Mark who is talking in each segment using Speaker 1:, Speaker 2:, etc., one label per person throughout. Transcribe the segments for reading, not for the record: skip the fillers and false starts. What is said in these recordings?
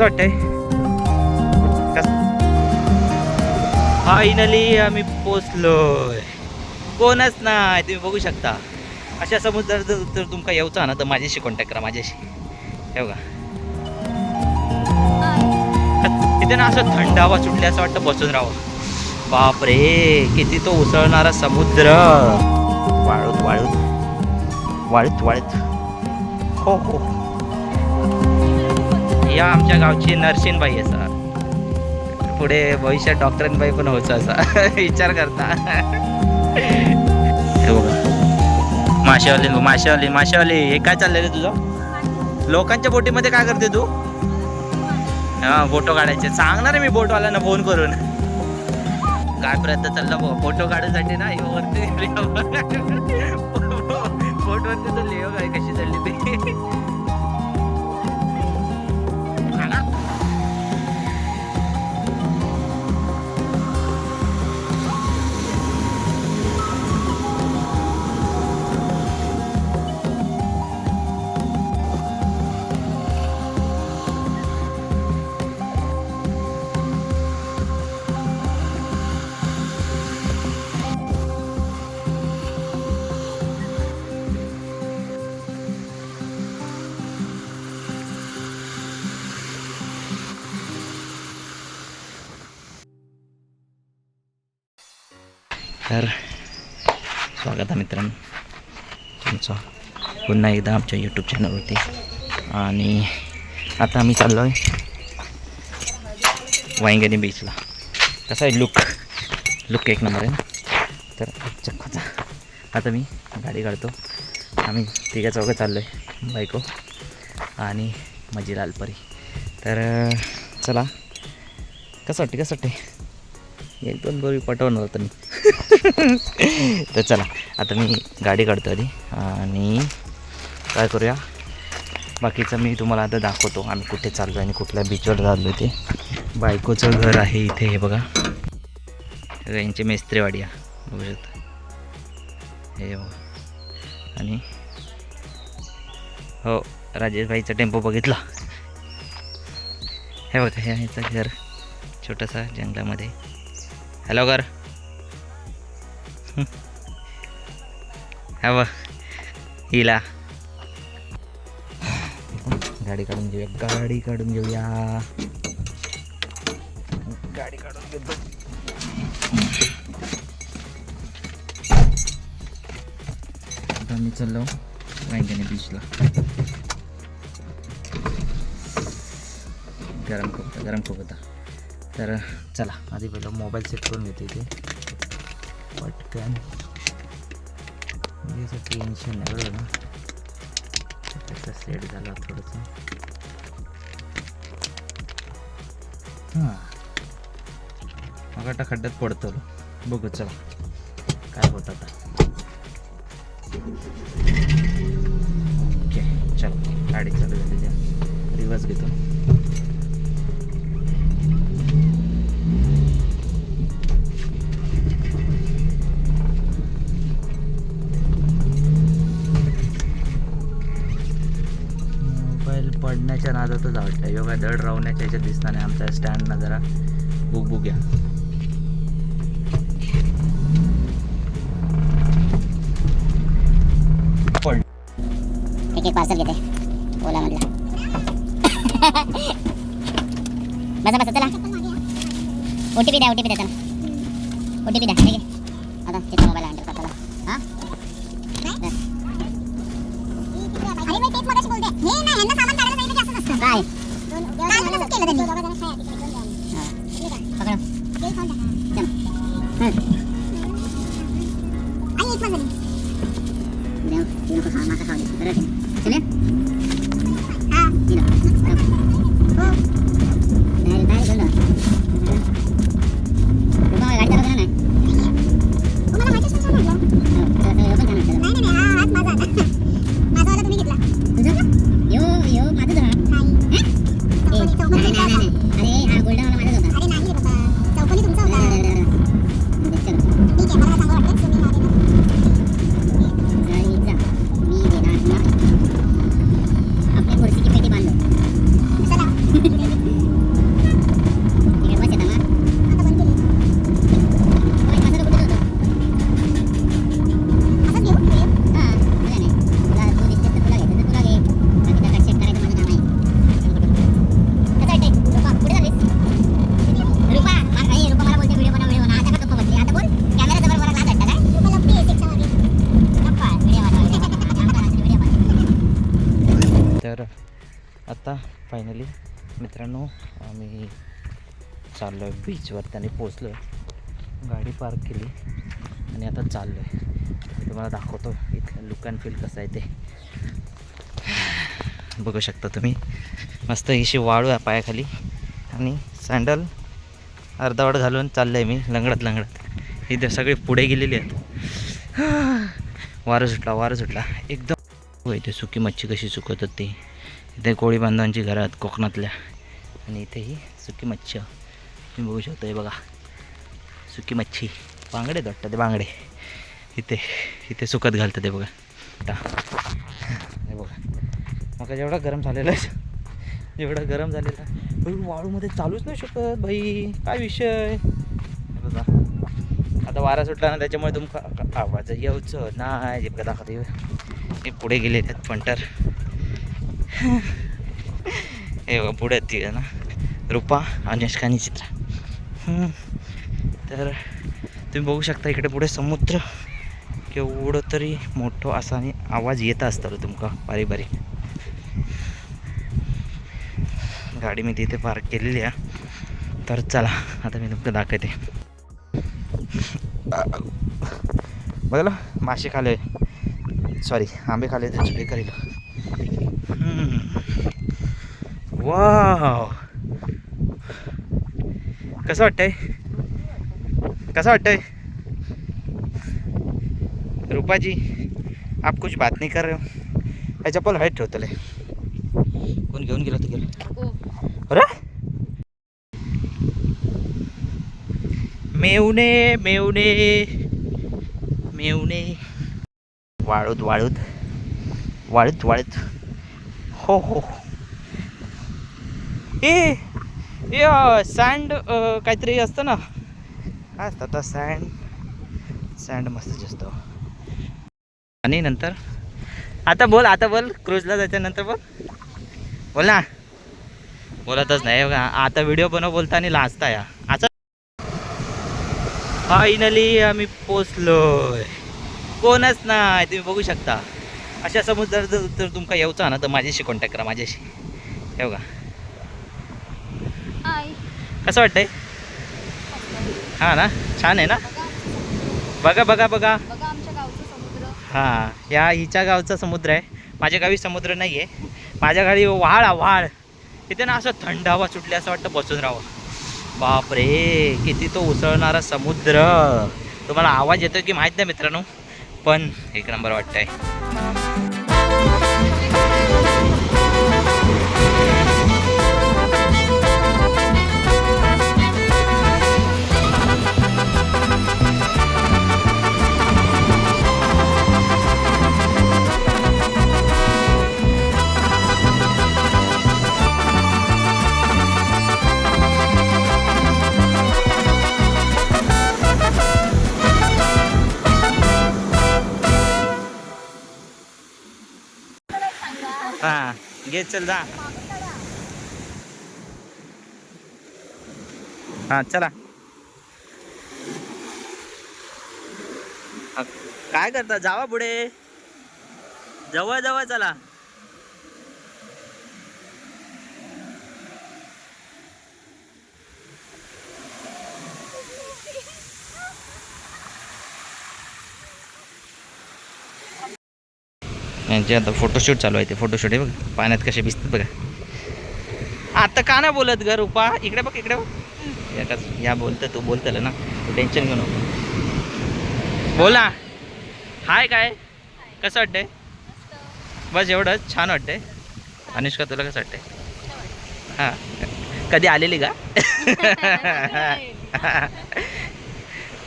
Speaker 1: वाटतंय? फायनली आम्ही पोचलोय. कोणच नाही, तुम्ही बघू शकता. अशा समुद्रात जर तुमका येऊचा ना तर माझ्याशी कॉन्टॅक्ट करा, माझ्याशी. हे बघा इथे ना असं थंड हवा सुटली, असं वाटतं बसून राहावं. बाप रे, किती तो उसळणारा समुद्र. वाळूत वाळूत वाळूत वाळूत. हो हो, या आमच्या गावची नरसिंहबाई असा, पुढे भविष्यात डॉक्टरांबाई पण होतं असा विचार करता. हे बघा माशावाली माशावाली माशावाली. हे काय चाललंय रे तुझं? लोकांच्या बोटीमध्ये काय करते तू? हा, फोटो काढायचे. सांगणार आहे मी बोटवाल्यांना फोन करून. काय प्रयत्न चालला बघा फोटो काढायसाठी ना. वरती बोटवरती तर लिओ काय कशी चालली ती. तर स्वागत आहे मित्रांनो तुमचं पुन्हा एकदा आमच्या यूट्यूब चॅनलवरती. आणि आता आम्ही चाललो आहे वांगणी बीचला. कसा आहे लुक एक नंबर आहे ना. तर चक्काचा आता मी गाडी काढतो. आम्ही तिघा चौघं चाललो आहे, बायको आणि माझी लालपरी. तर चला, कसं वाटते? एक दोन बोरी पटवणार होतं मी. तर चला आता मी गाडी काढतो आधी आणि काय करूया, बाकीचं मी तुम्हाला आता दाखवतो आम्ही कुठे चाललो आणि कुठल्या बीचवर चाललो. ते बायकोचं घर आहे इथे, हे बघा यांची मेस्त्रीवाडी आहे, बघू शकता हे बघा. आणि हो, राजेशभाईचा टेम्पो बघितला. हे बघा हे याचं घर छोटंसं जंगलामध्ये. हॅलो घर, हा बघ हिला. गाडी काढून घेऊया गाडी काढून घेतो. आता मी चाललो वांगणी बीचला. गरम खूप होता. तर चला आधी पहिलं मोबाईल सेट करून घेते इथे पटकन. म्हणजे टेन्शन नाही बरोबर ना. त्याचा सेट झाला थोडंसं. हां मग आता खड्ड्यात पडतो, बघू चला काय होतं आता. ओके चला गाडी चालू झाली, त्या रिवर्स घेतो. पडण्याच्या नादातच आवडतं योगा. दड रावण्याच्या ह्याच्यात दिसणार नाही. आमच्या स्टँडना जरा बुगबुग्या.
Speaker 2: एक पार्सल घेते ओला मधला. बसा चला. OTP द्या चला. OTP द्या. ठीक आहे आता तिचा मोबाईल हँडल करताला. हां अरे मी तेच मगाशी बोलते. हे ना यांना सामान काढायला जायचं की असंच असतं काय? काय म्हणून केलं त्यांनी? पकडा. ते खाऊन टाका. आई एक वाजली. देव तीन को खाना खा दे. बरं चले. हां ये लो. हो नाही बोल. तुम्हाला गाडी चालवता नाही? तुम्हाला माहितीच नाही म्हटलं. नाही आज माझा आता. माझा तुम्ही घेतला. तुझं यो माझं धरा. नाही अरे हा गोल्डन वाला माझाच होता. अरे नाही रे बाबा, चौकोनी तुमचा होता. ठीक आहे मला चांगलं वाटतं. तुम्ही गाडी जा मी देणार ना.
Speaker 1: आम्ही चाललो आहे बीचवर. त्याने पोचलो, गाडी पार्क केली आणि आता चाललो आहे. मी तुम्हाला दाखवतो इथलं लुक अँड फील कसं आहे ते. बघू शकता तुम्ही, मस्त हिशी वाळू आहे पायाखाली आणि सँडल अर्धावट घालून चाललं आहे मी लंगडत. इथे सगळे पुढे गेलेले आहेत. वारं सुटला एकदम. इथे सुकी मच्छी कशी सुकवतात ते. इथे कोळी बांधवांची घरं आहेत कोकणातल्या, आणि इथेही सुकी मच्छी तुम्ही बघू शकता. हे बघा सुकी मच्छी, बांगडे वाटतं ते बांगडे इथे सुकत घालतं ते बघा. हे बघा मग जेवढा गरम झालेला आहे वाळूमध्ये चालूच नाही शकत भाई, काय विषय. बघा आता वारा सुटला ना, त्याच्यामुळे तुमका आवाज येऊचं नाही. जे बघा दाखवते हे पुढे गेले आहेत पंटर. हे बघा पुढे ती ना रूपा, अनुष्का आणि चित्रा. तर तुम्ही बघू शकता इकडे पुढे समुद्र केवढं तरी मोठं असा आणि आवाज येत असतो तुमका बारीक. गाडी मी तिथे पार्क केलेली आहे. तर चला आता मी तुमचं दाखवते. बघा मासे खाले, सॉरी आंबे खाले तर चुले करेल. वाव कसं वाटतंय रूपा जी, आप कुछ बात नहीं कर रहे हो. हे चप्पल हाईट ठेवतले कोण घेऊन गेलं तर गेलं. अरे मेवणे वाळूत हो. ए सँड काहीतरी असतं ना, काय असतं आता. सँड मस्त असतो. आणि नंतर आता बोल क्रूजला जायच्यानंतर बोल ना. बोलतच नाही बघा आता. व्हिडिओ बोलता आणि लाजता या. आता फायनली आम्ही पोचलोय. कोणच नाही, तुम्ही बघू शकता. अशा समुद्रात जर तुमका येऊचा ना तर माझ्याशी कॉन्टॅक्ट करा, माझ्याशी. हे बघा कसं वाटतंय. हा ना, छान आहे ना. बघा हां, या हिच्या गावचा समुद्र आहे. माझ्या गावी समुद्र नाही आहे. माझ्या गावी व्हाळ. तिथे ना असं थंड हवा सुटली, असं वाटतं बसून राहावं. बापरे किती तो उसळणारा समुद्र. तुम्हाला आवाज येतो की माहीत नाही मित्रांनो, पण एक नंबर वाटतंय. हां घे चल जा. हां चला. काय करता, जावा पुढे, जवळ चला. यांचे आता फोटोशूट चालू आहे. ते फोटोशूट आहे बघा, पाण्यात कसे दिसतात बघा. आता का नाही बोलत ग रूपा, इकडे बघ. या बोलतं, तू बोलतलं ना, तू टेन्शन घेऊ नको. बोला हाय. काय कसं वाटतंय. बस एवढंच. छान वाटतंय. अनुष्का तुला कसं वाटतंय. हां कधी आलेली का.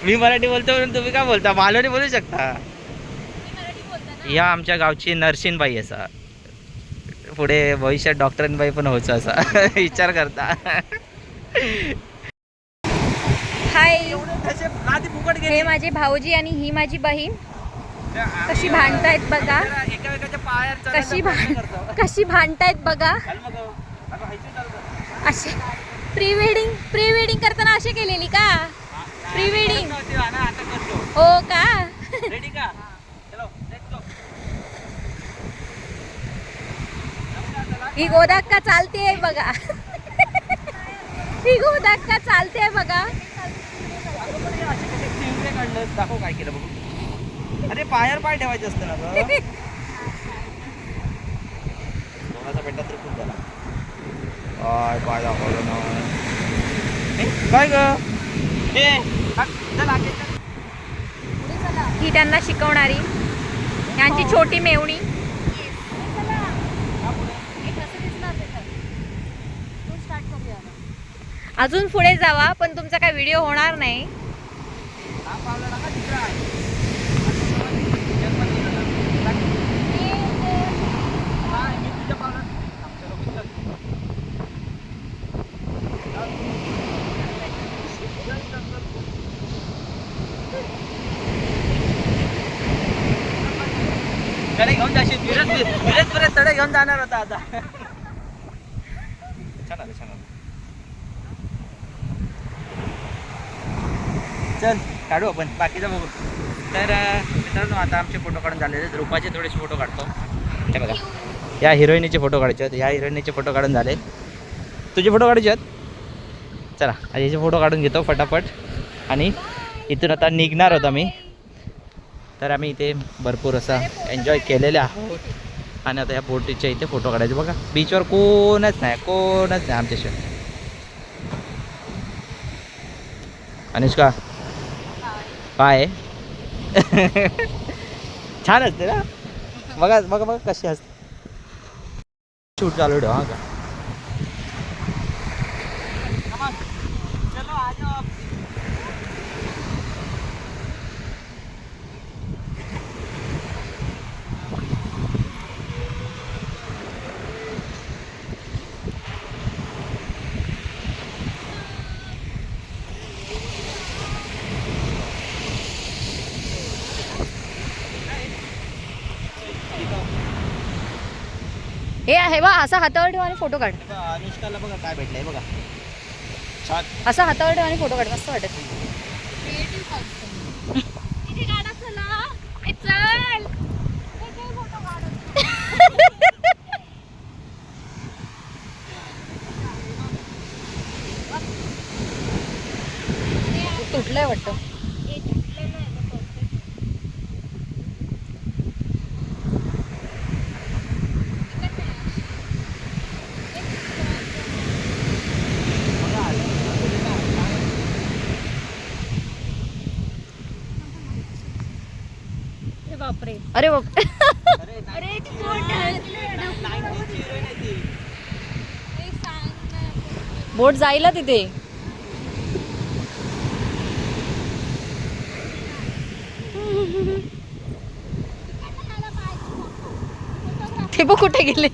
Speaker 1: मी मराठी बोलतो म्हणून तुम्ही काय बोलता, मालवणी बोलू शकता. या आमच्या गावची नर्सिंगबाई असा, पुढे भविष्यात डॉक्टरांबाई पण व्हायचं असा विचार करता.
Speaker 3: हाय, हे माझे भाऊजी आणि ही माझी बहीण. कशी भांडतायत बघा, कशी भांडतायत बघा. असे प्री वेडिंग करताना असे केलेली का. प्री वेडिंग हो का. ही गोदाक्का चालते बघा. निघू धक्का चालते बघा.
Speaker 1: दाखव काय केलं बघू. अरे पायावर पाय ठेवायचे असतं ना गं. कोणाचा भेटला तर खूप झाला. काय पाय दाखवलं ना. काय ग
Speaker 3: ही त्यांना शिकवणारी यांची छोटी मेवणी. अजून पुढे जावा पण तुमचा काय व्हिडिओ होणार नाही.
Speaker 1: तडे घेऊन जाशील. विरत तडे घेऊन जाणार होता आता. छान आलं छान आलं. चल काढू आपण बाकीचं बघू. तर मित्रांनो आता आमचे फोटो काढून झालेले आहेत. रूपाचे थोडेसे फोटो काढतो. हे बघा या हिरोईनीचे फोटो काढायचे आहेत. या हिरोईनीचे फोटो काढून झाले. तुझे फोटो काढायचे आहेत. चला याचे फोटो काढून घेतो फटाफट. आणि इथून आता निघणार होता मी. तर आम्ही इथे भरपूर असा एन्जॉय केलेले आहोत. आणि आता या बोटीच्या इथे फोटो काढायचे. बघा बीचवर कोणच नाही आमच्याशिवाय. अनुष्का काय छान असते ना. बघा बघा बघा कशी असते. शूट चालू ठेवा का.
Speaker 3: हे आहे बा असा हातावर ठेवा आणि फोटो काढ.
Speaker 1: अनुष्काला बघा काय भेटलंय बघा. छान
Speaker 3: असा हातावर ठेवा आणि फोटो काढ. मस्त वाटत. तुटलंय वाटतं. अरे बाप. बोट जायला तिथे. ते बघ कुठे गेले.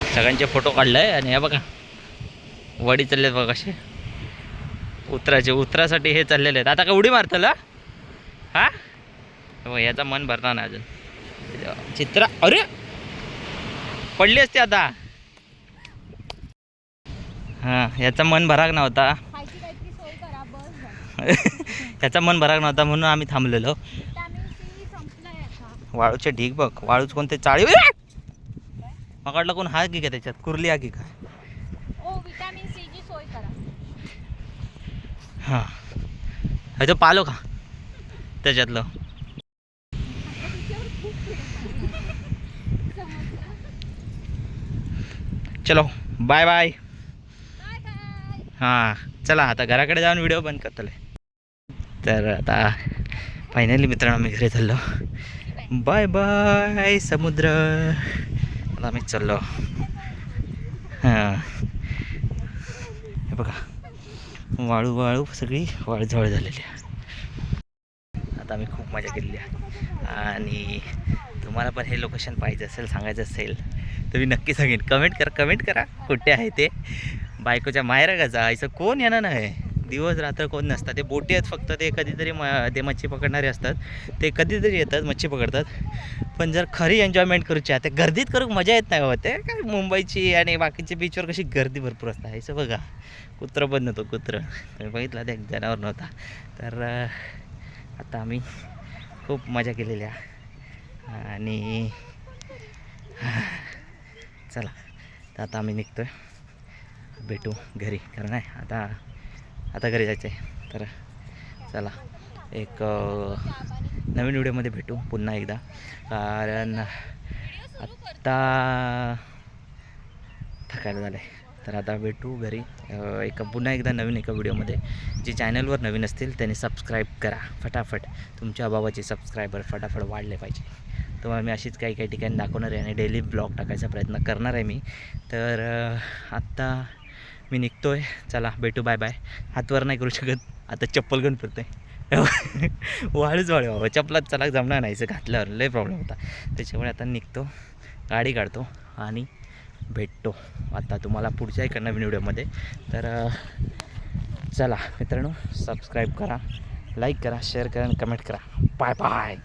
Speaker 1: सगळ्यांचे फोटो काढलाय. आणि हे बघा वडी चाललेत बघा कसे. उतरासाठी हे चाललेले आहेत. आता का उडी मारतला हा. बघ याचा मन भरणार नाही अजून. चित्रा अरे पडली असते आता. हां याचा मन भराक नव्हता. याचा मन भराक नव्हता म्हणून आम्ही थांबलेलो. वाळूचे ढीग बघ. वाळूच कोणते चाळी मकडला कोण हा की काय त्याच्यात कुर्ली हा की काय.
Speaker 3: विटॅमिन सी ची सोय करा.
Speaker 1: हां ह्याचं पालो का त्याच्यातलं. चलो बाय बाय. हां चला आता घराकडे जाऊन व्हिडिओ बंद करतले. तर आता फायनली मित्रांनो मी घरी चाललो. बाय बाय समुद्र. आता आम्ही चाललो. हां हे बघा वाळू वाळू सगळी वाळझवळ झालेली आहे. आता आम्ही खूप मजा केलेली आहे आणि तुम्हाला पण हे लोकेशन पाहिजे असेल, सांगायचं असेल तर मी नक्की सांगेन. कमेंट करा कुठे आहे ते. बायकोच्या माहेरागाचा असं कोण येणार नाही, दिवस रात्र कोण नसतात. ते बोटी आहेत फक्त, ते कधीतरी ते मच्छी पकडणारे असतात, ते कधीतरी येतात मच्छी पकडतात. पण जर खरी एन्जॉयमेंट करूची आहे ते गर्दीत करू मजा येत नाही होते काय. मुंबईची आणि बाकीच्या बीचवर कशी गर्दी भरपूर असते. असं बघा कुत्रं पण नव्हतं, कुत्रं तुम्ही बघितलं ते एक जनावर नव्हता. तर आता आम्ही खूप मजा केलेली आहे आणि चला तर आता आम्ही निघतो आहे, भेटू घरी. कारण आहे आता घरी जायचं आहे. तर चला एक नवीन व्हिडिओमध्ये भेटू पुन्हा एकदा. कारण आत्ता थकायला झालं आहे. तर आता भेटू घरी पुन्हा एकदा नवीन एका व्हिडिओमध्ये. जे चॅनलवर नवीन असतील त्यांनी सबस्क्राईब करा फटाफट. तुमच्या बाबाचे सबस्क्रायबर फटाफट वाढले पाहिजे. तुम्हाला मी अशीच काही ठिकाणी दाखवणार आहे आणि डेली ब्लॉग टाकायचा प्रयत्न करणार आहे मी. तर आत्ता मी निघतो आहे. चला भेटू, बाय बाय. हातवर नाही करू शकत, आता चप्पल घेऊन फिरतो आहे. वाळूच वाळू बाबा, चपलात चला जमणार नाही, घातल्यावर लय प्रॉब्लेम होता. त्याच्यामुळे आता निघतो, गाडी काढतो आणि भेटतो आता तुम्हाला पुढच्या एका नवीन व्हिडिओमध्ये. तर चला मित्रांनो, सबस्क्राईब करा, लाईक करा, शेअर करा आणि कमेंट करा. Bye bye.